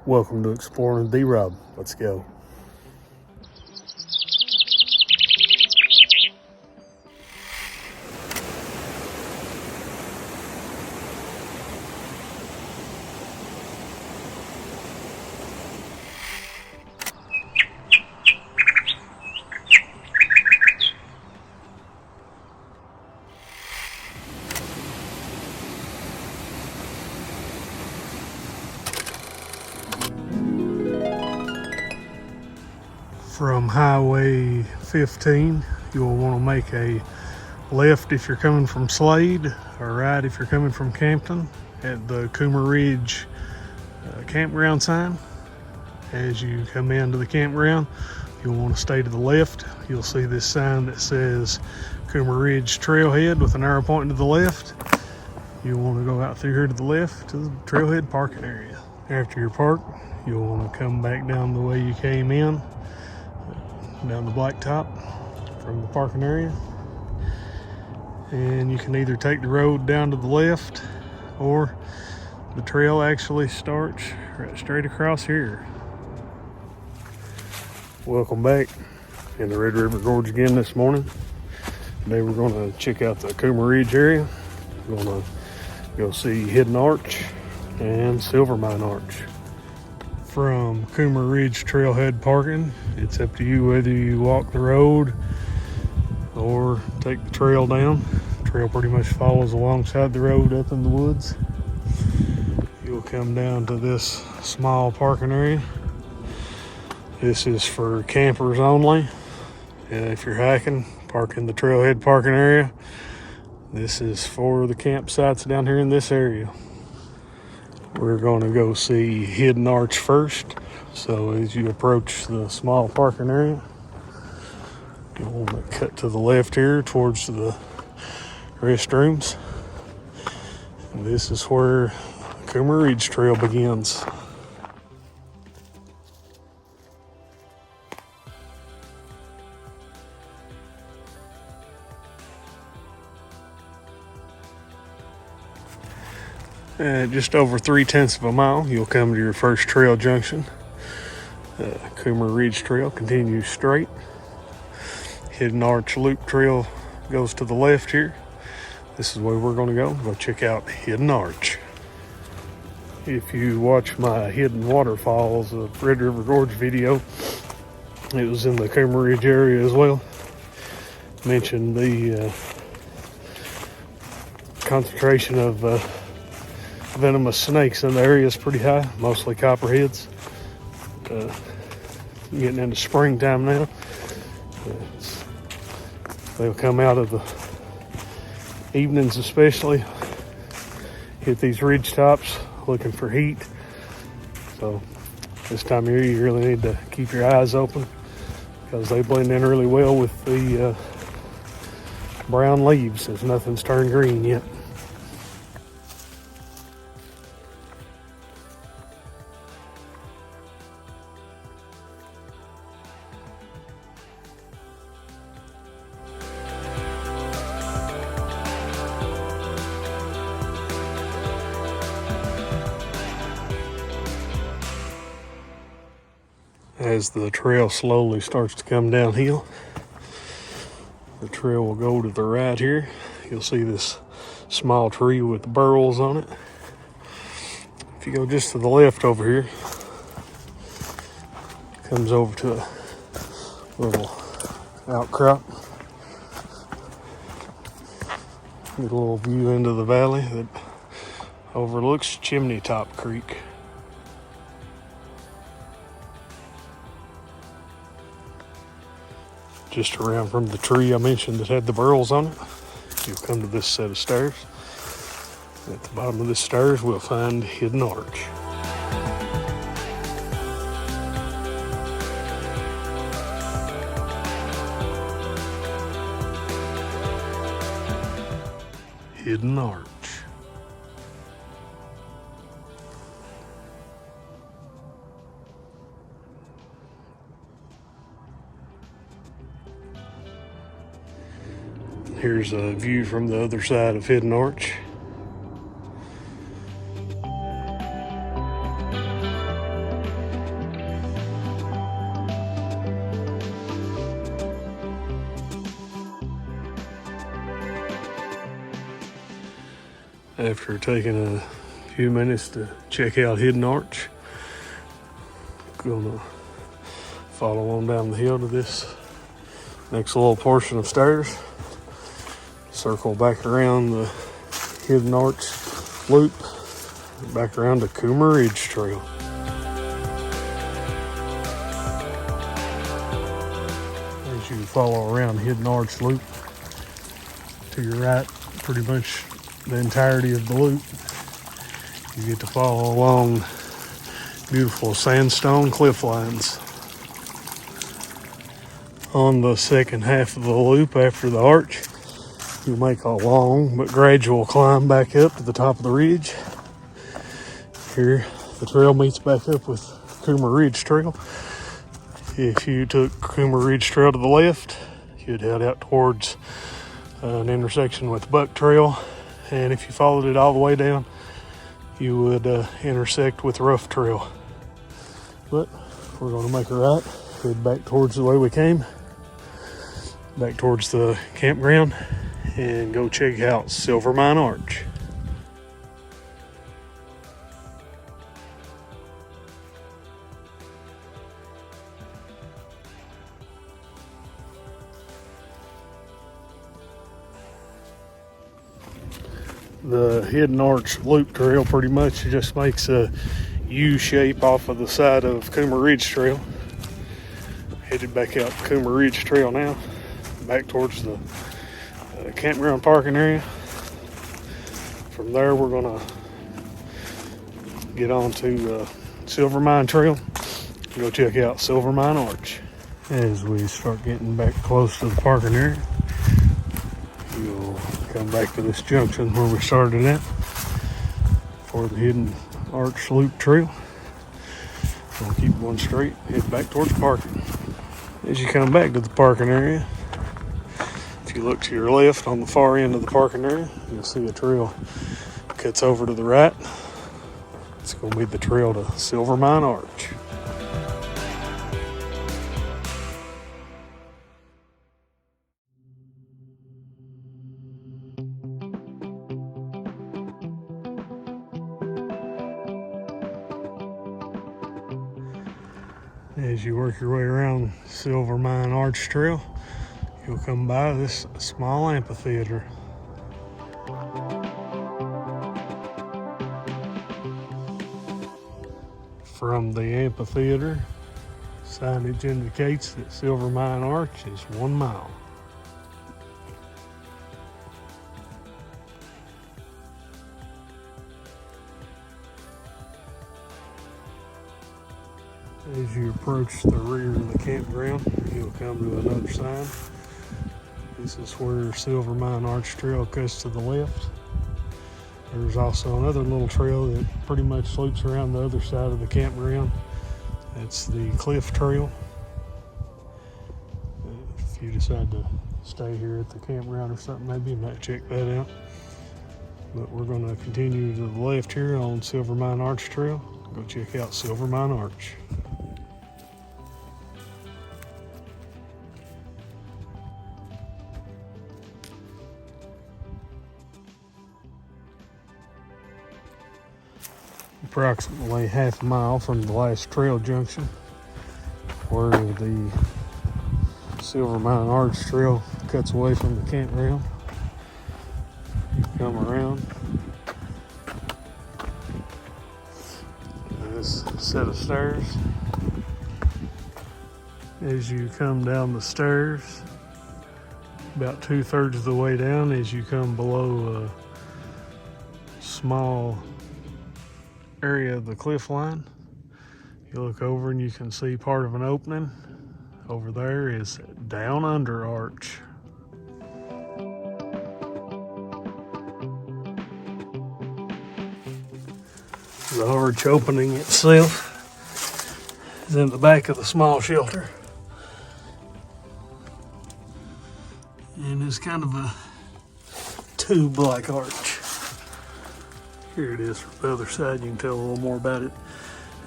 Welcome to Exploring D-Rob. Let's go. From Highway 15, you'll want to make a left if you're coming from Slade, or right if you're coming from Campton, at the Koomer Ridge campground sign. As you come into the campground, you'll want to stay to the left. You'll see this sign that says Koomer Ridge Trailhead with an arrow pointing to the left. You'll want to go out through here to the left to the trailhead parking area. After you're parked, you'll want to come back down the way you came in, down the blacktop from the parking area, and you can either take the road down to the left, or the trail actually starts right straight across here. Welcome back in the Red River Gorge again this morning. Today we're going to check out the Koomer Ridge area. We're going to go see Hidden Arch and Silvermine Arch. From Koomer Ridge Trailhead parking, it's up to you whether you walk the road or take the trail down. The trail pretty much follows alongside the road up in the woods. You'll come down to this small parking area. This is for campers only. If you're hiking, park in the trailhead parking area. This is for the campsites down here in this area. We're going to go see Hidden Arch first. So as you approach the small parking area, you'll want to cut to the left here towards the restrooms. And this is where Koomer Ridge Trail begins. At just over 3/10 of a mile, you'll come to your first trail junction. Koomer Ridge Trail continues straight. Hidden Arch Loop Trail goes to the left here. This is where we're going to go check out Hidden Arch. If you watch my Hidden Waterfalls of Red River Gorge video, it was in the Koomer Ridge area as well. Mentioned the concentration of venomous snakes in the area is pretty high, mostly copperheads. Getting into springtime now. They'll come out of the evenings especially, hit these ridge tops looking for heat. So this time of year you really need to keep your eyes open, because they blend in really well with the brown leaves, as nothing's turned green yet. As the trail slowly starts to come downhill, the trail will go to the right here. You'll see this small tree with the burls on it. If you go just to the left over here, it comes over to a little outcrop. Get a little view into the valley that overlooks Chimney Top Creek. Just around from the tree I mentioned that had the burls on it, you'll come to this set of stairs. At the bottom of this stairs, we'll find Hidden Arch. Hidden Arch. Here's a view from the other side of Hidden Arch. after taking a few minutes to check out Hidden Arch. Gonna follow on down the hill to this next little portion of stairs, circle back around the Hidden Arch loop, back around to Koomer Ridge Trail. As you follow around Hidden Arch loop, to your right, pretty much the entirety of the loop, you get to follow along beautiful sandstone cliff lines. On the second half of the loop after the arch, you'll make a long but gradual climb back up to the top of the ridge. Here, the trail meets back up with Koomer Ridge Trail. If you took Koomer Ridge Trail to the left, you'd head out towards an intersection with Buck Trail, and if you followed it all the way down, you would intersect with Rough Trail. But we're going to make a right, head back towards the way we came, back towards the campground, and go check out Silver Mine Arch. The Hidden Arch loop trail pretty much just makes a U shape off of the side of Koomer Ridge Trail. Headed back out Koomer Ridge Trail now, back towards the campground parking area. From there, we're gonna get on to Silver Mine Trail, go check out Silver Mine Arch. As we start getting back close to the parking area, you'll come back to this junction where we started at for the Hidden Arch Loop Trail. We'll keep going straight, head back towards parking. As you come back to the parking area, if you look to your left on the far end of the parking area, you'll see a trail cuts over to the right. It's going to be the trail to Silver Mine Arch. As you work your way around Silver Mine Arch Trail, you'll come by this small amphitheater. From the amphitheater, signage indicates that Silver Mine Arch is 1 mile. As you approach the rear of the campground, you'll come to another sign. This is where Silver Mine Arch Trail cuts to the left. There's also another little trail that pretty much loops around the other side of the campground. That's the Cliff Trail. If you decide to stay here at the campground or something, maybe you might check that out. But we're going to continue to the left here on Silver Mine Arch Trail. Go check out Silver Mine Arch. Approximately half a mile from the last trail junction, where the Silver Mine Arch Trail cuts away from the campground, you come around this set of stairs. As you come down the stairs, about 2/3 of the way down, as you come below a small area of the cliff line, you look over and you can see part of an opening. Over there is Down Under Arch. The arch opening itself is in the back of the small shelter, and it's kind of a tube-like arch. Here it is from the other side. You can tell a little more about it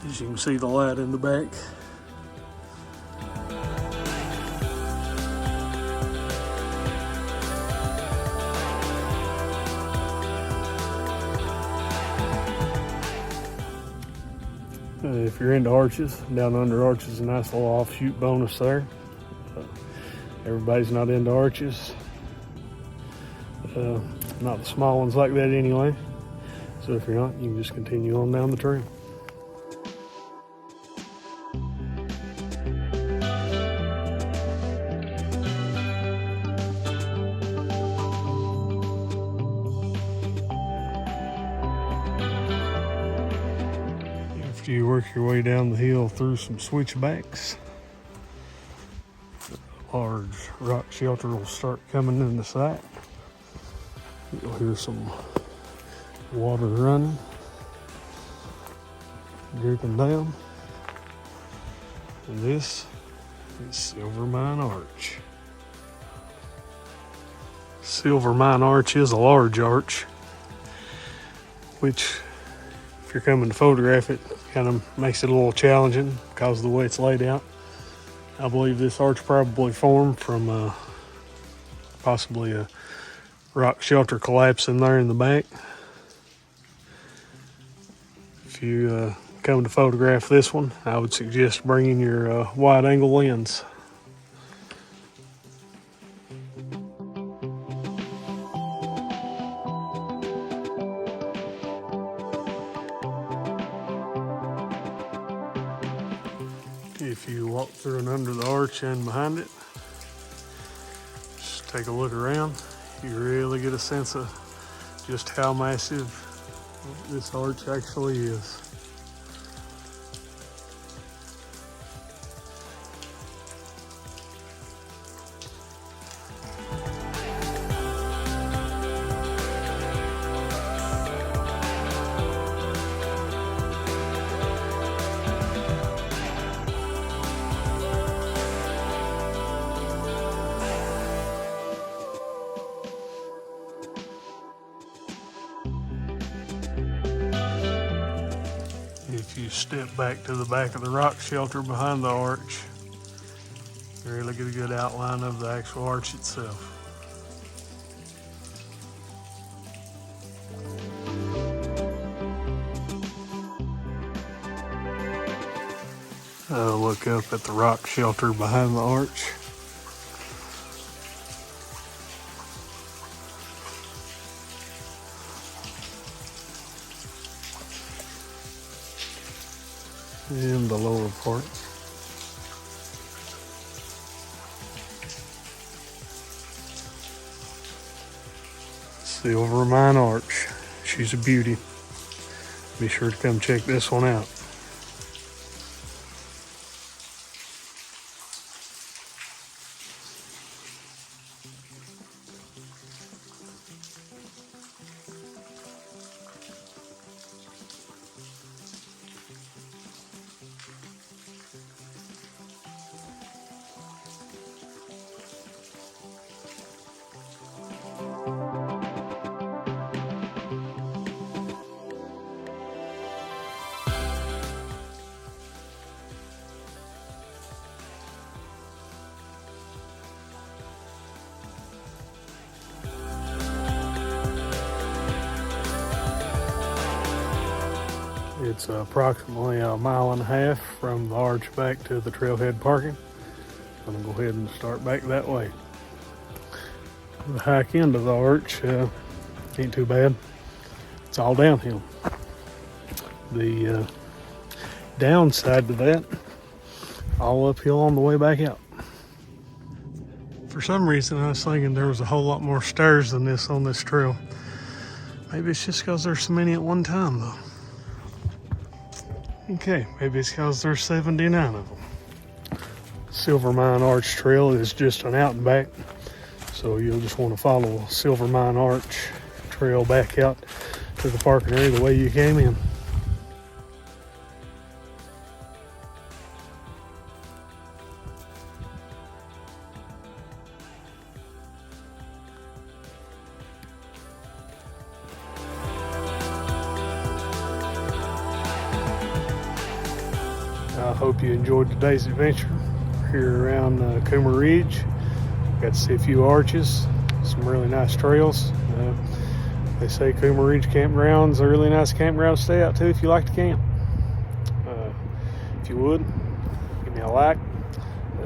as you can see the light in the back. If you're into arches, down under arches is a nice little offshoot bonus there. Everybody's not into arches. Not the small ones like that anyway. So if you're not, you can just continue on down the trail. After you work your way down the hill through some switchbacks, a large rock shelter will start coming into sight. You'll hear some water running, dripping down. And this is Silver Mine Arch. Silver Mine Arch is a large arch, which, if you're coming to photograph it, kind of makes it a little challenging because of the way it's laid out. I believe this arch probably formed from possibly a rock shelter collapsing there in the back. If you come to photograph this one, I would suggest bringing your wide angle lens. If you walk through and under the arch and behind it, just take a look around, you really get a sense of just how massive this arch actually is. If you step back to the back of the rock shelter behind the arch, you really get a good outline of the actual arch itself. Look up at the rock shelter behind the arch. In the lower part. Silver Mine Arch. She's a beauty. Be sure to come check this one out. It's approximately a mile and a half from the arch back to the trailhead parking. I'm gonna go ahead and start back that way. The hike end of the arch ain't too bad. It's all downhill. The downside to that, all uphill on the way back out. For some reason, I was thinking there was a whole lot more stairs than this on this trail. Maybe it's just because there's so many at one time, though. Okay, maybe it's because there's 79 of them. Silver Mine Arch Trail is just an out and back, so you'll just want to follow Silver Mine Arch Trail back out to the parking area the way you came in. I hope you enjoyed today's adventure here around Koomer Ridge. Got to see a few arches, some really nice trails. They say Koomer Ridge Campground's a really nice campground to stay out to if you like to camp. If you would, give me a like,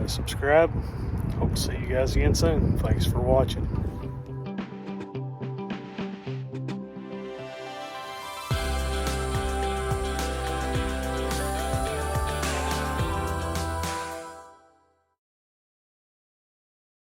subscribe. Hope to see you guys again soon. Thanks for watching.